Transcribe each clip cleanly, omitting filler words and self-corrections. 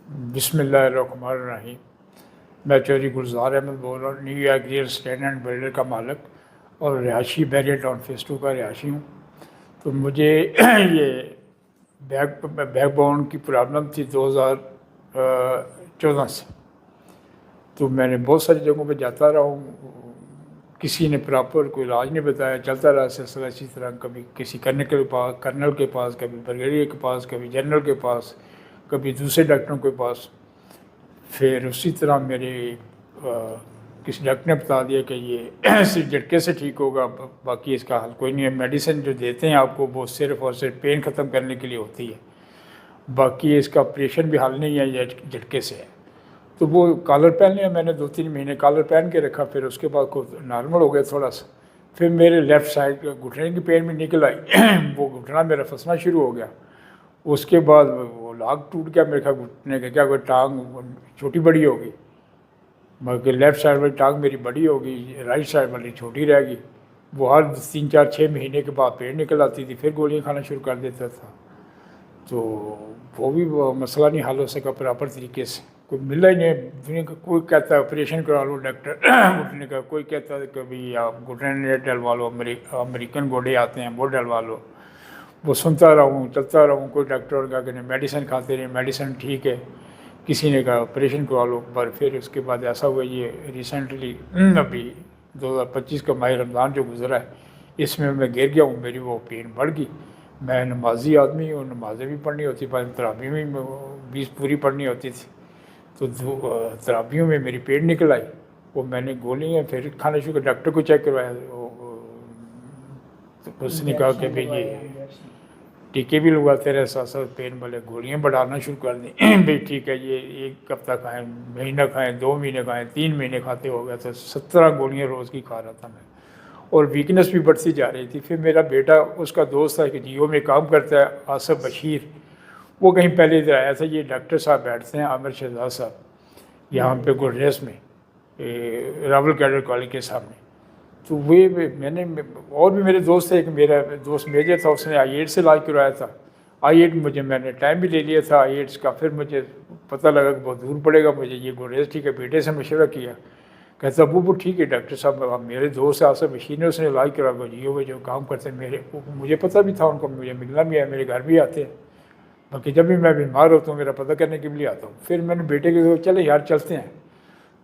बिस्मिल्लाहिर्रहमानिर्रहीम। मैं चौधरी गुलजार अहमद बोल रहा हूँ, New York real estate and builder का मालिक और रिहायशी बैरियर टाउन फेस 2 का रिहायशी हूँ। तो मुझे ये बैकबोन की प्रॉब्लम थी 2014 से। तो मैंने बहुत सारी जगहों पे जाता रहा हूँ, किसी ने प्रॉपर कोई इलाज नहीं बताया, चलता रहा सिलसिला इसी तरह। कभी किसी कर्नल के पास, कभी ब्रिगेडियर के पास, कभी जनरल के पास, कभी दूसरे डॉक्टरों के पास। फिर उसी तरह मेरे किसी डॉक्टर ने बता दिया कि ये सिर्फ झटके से ठीक होगा, बाकी इसका हल कोई नहीं है। मेडिसिन जो देते हैं आपको वो सिर्फ और सिर्फ पेन ख़त्म करने के लिए होती है, बाकी इसका ऑपरेशन भी हल नहीं है, ये झटके से है। तो वो कॉलर पहन लिया मैंने, 2-3 महीने कॉलर पहन के रखा। फिर उसके बाद को नॉर्मल हो गया थोड़ा सा। फिर मेरे लेफ़्ट साइड घुटने की पेन भी निकल आई वो घुटना मेरा फंसना शुरू हो गया। उसके बाद वो लाग टूट गया मेरे ख्याल घुटने का, क्या कोई टांग छोटी बड़ी हो गई, मगर लेफ़्ट साइड वाली टांग मेरी बड़ी हो गई, राइट साइड वाली छोटी रह गई। वो हर 3-4-6 महीने के बाद पेन निकल आती थी, फिर गोलियां खाना शुरू कर देता था। तो वो भी मसला नहीं हल हो सका प्रॉपर तरीके से, कोई मिला ही नहीं दुनिया का। कोई कहता है ऑपरेशन करा लो डॉक्टर घुटने का, कोई कहता है कभी आप घुटने डलवा लो, अमेरिकन घोड़े आते हैं वो डलवा लो। वो सुनता रहूँ, चलता रहूँ, कोई डॉक्टर का कि मेडिसिन खाते रहे, मेडिसिन ठीक है, किसी ने कहा ऑपरेशन करवा लो। पर फिर उसके बाद ऐसा हुआ, ये रिसेंटली अभी 2025 का माह रमज़ान जो गुजरा है, इसमें मैं गिर गया हूँ, मेरी वो पेन बढ़ गई। मैं नमाजी आदमी हूँ, नमाज़ें भी पढ़नी होती, पर तरावी में 20 पूरी पढ़नी होती थी। तो तरावियों में मेरी पेट निकल आई, वो मैंने गोलियाँ फिर खाना शुरू, डॉक्टर को चेक करवाया। तो उसने कहा कि भाई ये टीके भी लगवाते रहे, साथ साथ पेन वाले गोलियाँ बढ़ाना शुरू कर दी भाई ठीक है, ये 1 हफ्ता खाएँ, महीना खाएँ, 2 महीने खाएँ, 3 महीने खाते हो गया। तो 17 गोलियाँ रोज़ की खा रहा था मैं, और वीकनेस भी बढ़ती जा रही थी। फिर मेरा बेटा, उसका दोस्त है कि जियो में काम करता है, आसिफ बशीर, वो कहीं पहले इधर आया था। ये डॉक्टर साहब बैठते हैं आमिर शहजाद साहब यहाँ पे गुलरेस में, रावल कैडर कॉलेज के सामने। तो वे मैंने, और भी मेरे दोस्त थे, एक मेरा दोस्त मेजर था, उसने आई8 से इलाज करवाया था। आई8 मुझे, मैंने टाइम भी ले लिया था आई8 का। फिर मुझे पता लगा कि बहुत दूर पड़ेगा मुझे, ये गुलरेस ठीक है। बेटे से मशवरा किया, कहता वो ठीक है डॉक्टर साहब, आप मेरे दोस्त आसिफ बशीर ने उसने इलाज करा जियो में जो काम करते हैं मेरे, मुझे पता भी था उनको, मुझे मिलना भी है, मेरे घर भी आते हैं। बाकी जब भी मैं बीमार होता हूँ मेरा पता करने के लिए आता हूँ। फिर मैंने बेटे के चले यार चलते हैं।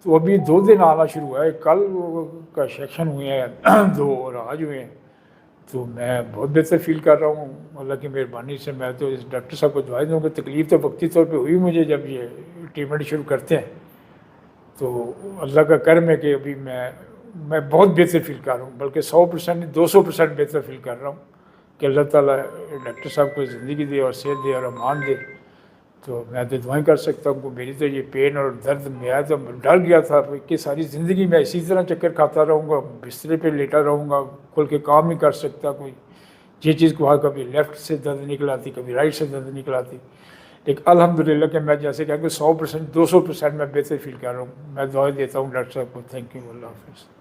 तो अभी 2 दिन आना शुरू हुआ है, कल का सेक्शन हुए हैं 2 और आज हुए हैं। तो मैं बहुत बेहतर फील कर रहा हूँ अल्लाह की मेहरबानी से। मैं तो इस डॉक्टर साहब को दवाई दूँगा, तकलीफ़ तो वक्ती तौर पे हुई मुझे जब ये ट्रीटमेंट शुरू करते हैं। तो अल्लाह का करम है कि अभी मैं बहुत बेहतर फील कर रहा हूँ, बल्कि 100% नहीं 200% बेहतर फील कर रहा हूँ कि अल्लाह ताला डॉक्टर साहब को ज़िंदगी दे और सेहत दे और अमान दे। तो मैं तो दुआएं कर सकता हूँ। मेरी तो ये पेन और दर्द, मैं तो डर गया था कि सारी ज़िंदगी मैं इसी तरह चक्कर खाता रहूँगा, बिस्तरे पे लेटा रहूँगा, खुल के काम नहीं कर सकता कोई। ये चीज़ को कभी लेफ़्ट से दर्द निकल आती, कभी राइट से दर्द निकल आती। लेकिन अल्हम्दुलिल्लाह कि मैं जैसे कहेंगे 100% 200% मैं बेहतर फील कर रहा हूँ। मैं दुआ देता हूँ डॉक्टर साहब को। थैंक यू, अल्लाह हाफ़िज़।